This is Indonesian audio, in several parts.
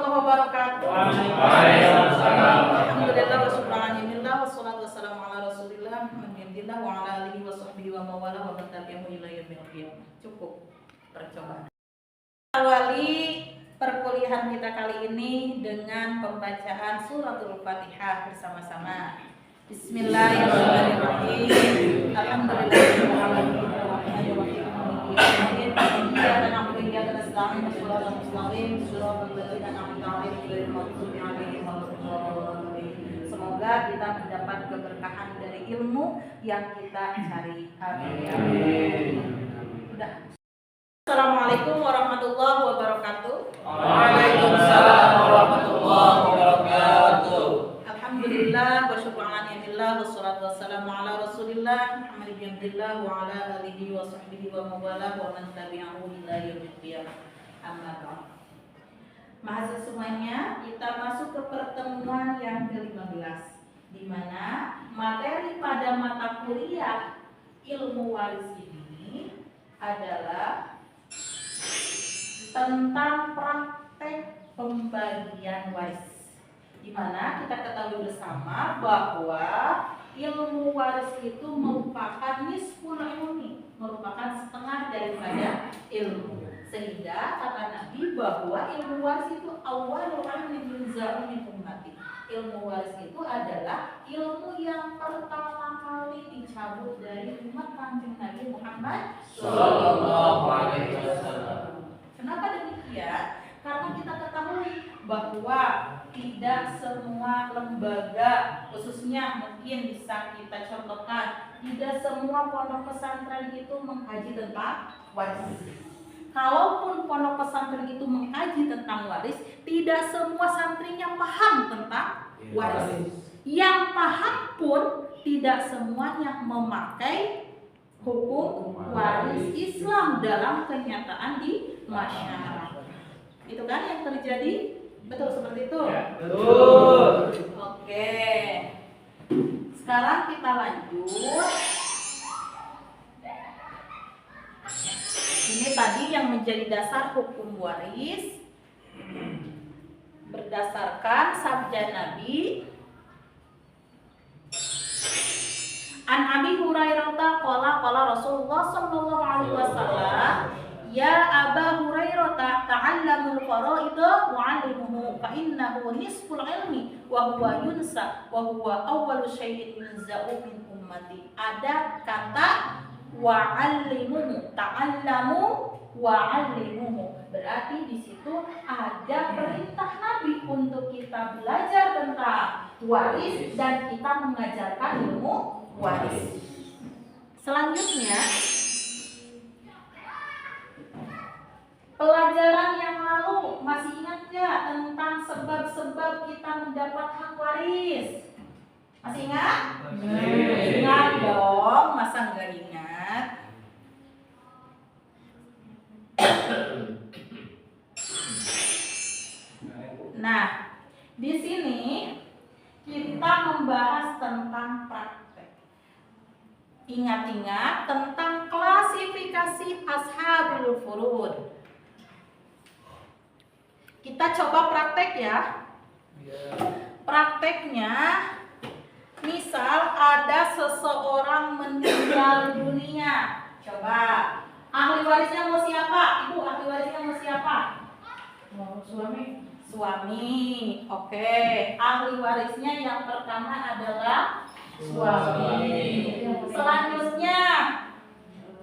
wabarakatuh. Waalaikumsalam. Alhamdulillah wa syukralillah wassalatu wassalamu ala Rasulillah Muhammadillah wa ala alihi wa sahbihi wa mawala wa man tabi'ahu ila yaumil qiyamah. Cukup percobaan. Awali perkuliahan kita kali ini dengan pembacaan suratul Fatihah bersama-sama. Bismillahirrahmanirrahim. Semoga kita mendapat keberkahan dari ilmu yang kita cari. Amin. Udah. Assalamualaikum warahmatullahi wabarakatuh. Waalaikumsalam warahmatullahi wabarakatuh. Alhamdulillah wa syukralillah wassalatu wassalamu ala Rasulillah Muhammad bin Abdillah wa ala alihi wa sahbihi wa mawala wa man tabi'ahu ila yaumil qiyamah. Amma ba'd. Mahasiswa semuanya, kita masuk ke pertemuan yang ke-15 di mana materi pada mata kuliah ilmu waris ini adalah tentang praktek pembagian waris. Di mana kita ketahui bersama bahwa ilmu waris itu merupakan nisful ilmi, merupakan setengah daripada ilmu. Sehingga kata Nabi bahwa ilmu waris itu awalul ilmi yunza'u min ummati. Ilmu waris itu adalah ilmu yang pertama kali dicabut dari umat Kanjeng Nabi Muhammad Sallallahu alaihi wasallam. Kenapa demikian? Karena kita ketahui bahwa tidak semua lembaga, khususnya mungkin bisa kita contohkan, tidak semua pondok pesantren itu mengkaji tentang waris. Kalaupun pondok pesantren itu mengkaji tentang waris, tidak semua santrinya paham tentang waris. Yang paham pun tidak semuanya memakai hukum waris Islam dalam kenyataan di masyarakat. Itu kan yang terjadi? Betul seperti itu? Ya, betul. Oke. Sekarang kita lanjut. Ini tadi yang menjadi dasar hukum waris berdasarkan sabda Nabi. An Abi Hurairah qala Rasulullah sallallahu alaihi wasallam, ya Aba Hurairah ta'allamul fara'id wa 'allimuhu fa innahu nisful ilmi wa huwa yunsa wa huwa awwalu syai'in yunza'u min ummati. Ada kata wa'allimuhu, ta'allamu wa'allimuhu. Berarti di situ ada perintah Nabi untuk kita belajar tentang waris dan kita mengajarkan ilmu waris. Selanjutnya, pelajaran yang lalu masih ingat gak tentang sebab-sebab kita mendapat hak waris? Masih ingat? Ingat dong, masa nggak ingat? Nah, di sini kita membahas tentang praktek. Ingat-ingat tentang klasifikasi ashabul furud. Kita coba praktek ya. Prakteknya, misal ada seseorang meninggal dunia. Coba, ahli warisnya mau siapa? Ibu, ahli warisnya mau siapa? Mau suami. Suami, oke. Ahli warisnya yang pertama adalah suami. Selanjutnya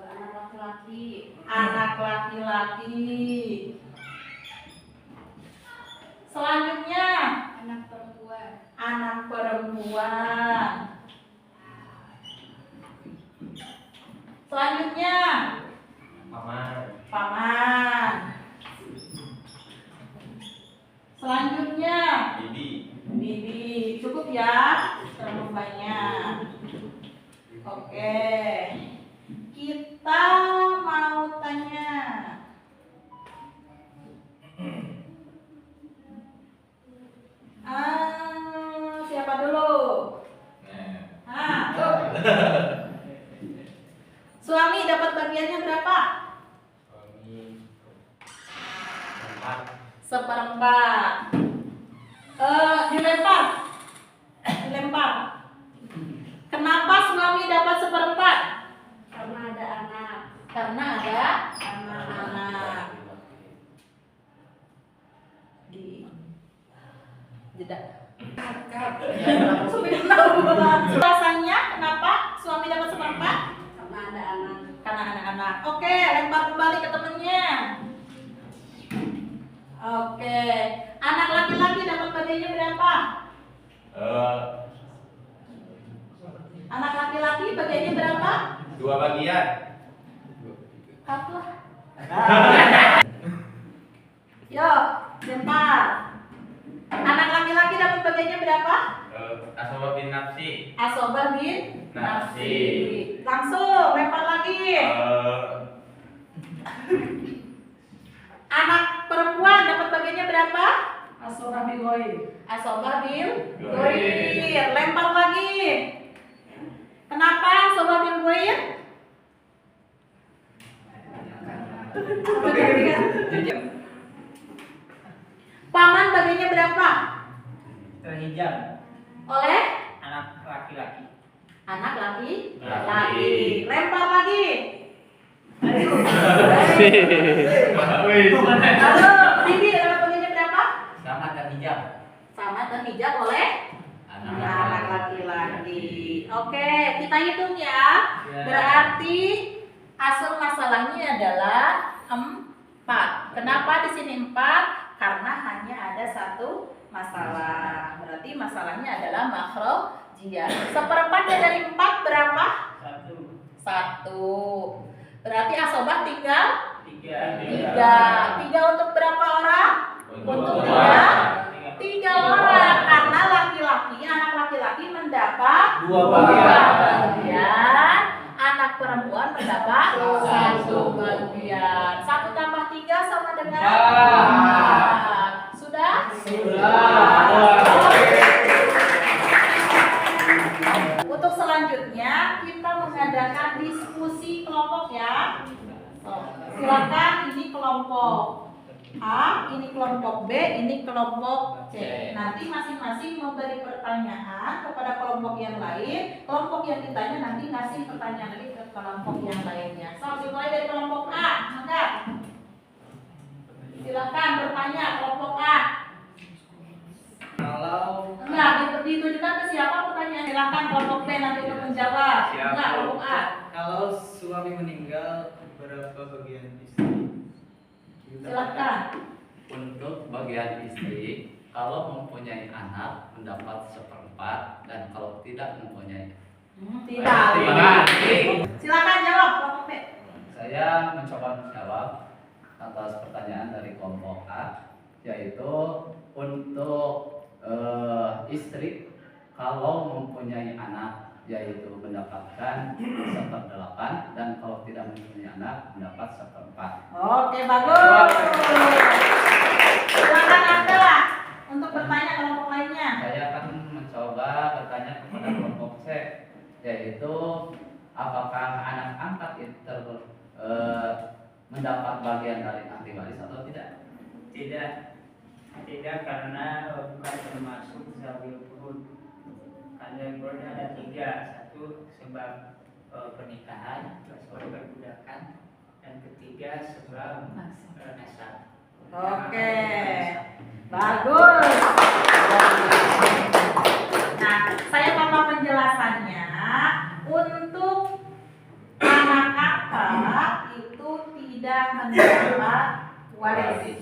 anak laki-laki. Anak laki-laki. Selanjutnya anak perempuan. Anak perempuan. Selanjutnya Paman. paman. Selanjutnya bibi. Cukup ya, terlalu banyak. Oke, kita mau tanya. Siapa dulu? Suami dapat bagiannya berapa? Suami 4. seperempat. Dilempar. Kenapa suami dapat seperempat? Karena ada anak. Karena ada anak-anak. Di jeda. Alasannya kenapa suami dapat seperempat? Karena ada anak. Karena anak-anak. Oke, lempar kembali ke temennya. Oke, anak laki-laki dapat bagiannya berapa? Anak laki-laki bagiannya berapa? 2 bagian. Cut lah. Yo, lempar. Anak laki-laki dapat bagiannya berapa? Asobah bin nafsi. Asobah bin Nafsi. Langsung lempar lagi. Anak perempuan dapat bagiannya berapa? Asobah bin Goir. Asobah bin Goir. Goir. Lempar lagi. Kenapa Asobah bin Goir? Paman bagiannya berapa? Terhijab Oleh anak laki-laki. anak laki. Laki. Lempar lagi. Wih. Halo, Bibi dapat bagiannya berapa? Sama terhijab Sama terhijab oleh anak laki-laki. Oke, kita hitung ya. Ya. Berarti asal masalahnya adalah 4. Kenapa di sini 4? Karena hanya ada satu masalah. Berarti masalahnya adalah makhrajiyah. Seperempatnya dari 4 berapa? 1. Berarti asobah tinggal 3. 3 untuk berapa orang? Untuk 3 orang. Karena laki-laki, anak laki-laki mendapat 2 bagian. Anak perempuan mendapat 1 bagian. 1 tambah 3 sama dengan 4. Sudah? Untuk selanjutnya kita mengadakan diskusi kelompok ya. Silakan, ini kelompok A, ini kelompok B, ini kelompok C. Nanti masing-masing memberi pertanyaan kepada kelompok yang lain. Kelompok yang ditanya nanti ngasih pertanyaan lagi ke kelompok yang lainnya. So, dimulai dari kelompok A. Maka silakan bertanya kelompok A. Kalau Enggak, ditujukan ke siapa pertanyaan? Silakan kelompok B nanti untuk menjawab. Siap. Enggak, kelompok A. kalau suami meninggal berapa bagian istri? Silakan. Untuk bagian istri, kalau mempunyai anak mendapat 1/4 dan kalau tidak mempunyai. Tidak. Silakan jawab kelompok B. Saya mencoba menjawab atas pertanyaan dari kelompok A, yaitu untuk istri kalau mempunyai anak yaitu mendapatkan 1/8 dan kalau tidak mempunyai anak mendapat 1/4. Oke, bagus. Silakan Anda untuk bertanya kelompok lainnya. Saya akan mencoba bertanya kepada kelompok C, yaitu apakah anak angkat itu mendapat bagian dari ahli waris atau tidak? Tidak karena bukan termasuk zawil furud. Karena furud ada 3, 1 sebab pernikahan, 2 sebab perbudakan, dan ketiga sebab nasab. Oke, bagus. Nah, saya tambah penjelasannya. Untuk anak angkat itu tidak mendapat waris.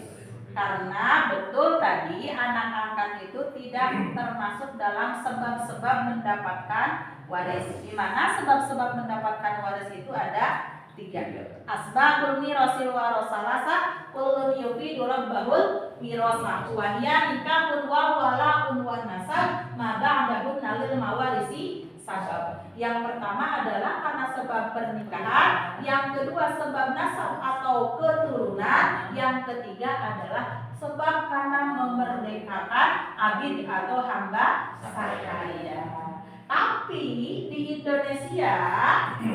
Karena betul tadi anak angkat itu tidak termasuk dalam sebab-sebab mendapatkan waris. Di mana sebab-sebab mendapatkan waris itu ada 3. Asbabul mirasil warasalasa kullun yufidu rabbahul mirasa wa hiya nikahun wa wala'un wa nasab ma ba'dahun nalil mawarisi sabab. Yang pertama adalah karena sebab pernikahan, yang kedua sebab nasab atau keturunan, yang ketiga adalah sebab karena memerdekakan abid atau hamba sahaya. Tapi di Indonesia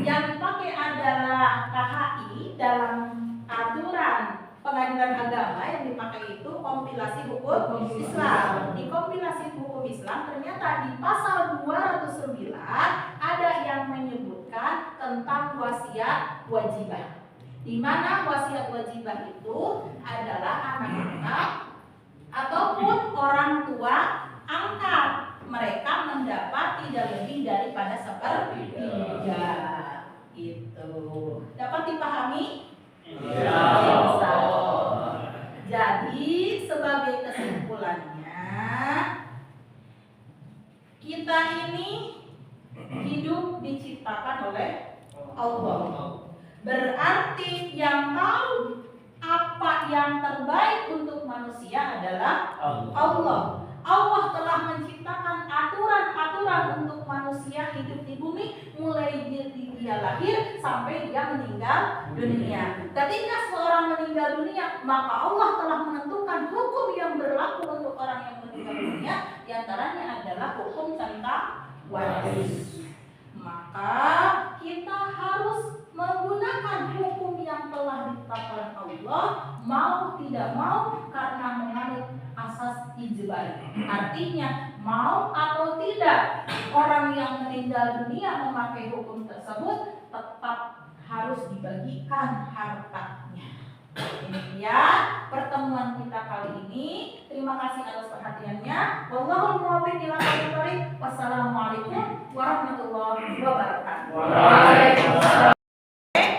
yang dipakai adalah KHI dalam aturan pengadilan agama yang dipakai itu kompilasi hukum Islam. Di kompilasi hukum Islam ternyata di pasal 209 ada yang menyebutkan tentang wasiat wajibah. Di mana wasiat wajibah itu adalah anak-anak ataupun orang tua angkat. Mereka mendapat tidak lebih daripada sepertiga. Itu dapat dipahami? Iya. Jadi sebagai kesimpulannya, kita ini hidup diciptakan oleh Allah. Berarti yang tahu apa yang terbaik untuk manusia adalah Allah. Allah telah menciptakan aturan-aturan untuk manusia hidup di bumi, mulai dia lahir sampai dia meninggal dunia. Ketika seorang meninggal dunia, maka Allah telah menentukan hukum yang berlaku untuk orang yang meninggal dunia. Di antaranya adalah hukum tentang waris. Maka kita harus menggunakan hukum yang telah ditetapkan Allah, mau tidak mau, karena menganut asas ijbar. Artinya mau atau tidak orang yang meninggal dunia memakai hukum tersebut, tetap harus dibagikan hartanya. Demikian pertemuan kita kali ini. Terima kasih atas perhatiannya. Wallahul muwaffiq ila aqwamit thoriq. Wassalamualaikum warahmatullahi wabarakatuh. Waalaikumsalam.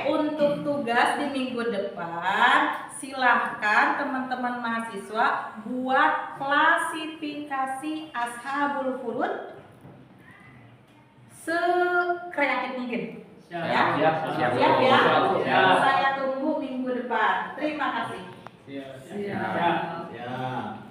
Untuk tugas di minggu depan, silahkan teman-teman mahasiswa buat klasifikasi ashabul furud sekreatif mungkin. Siap, Siap ya? Saya tunggu minggu depan. Terima kasih. Siap.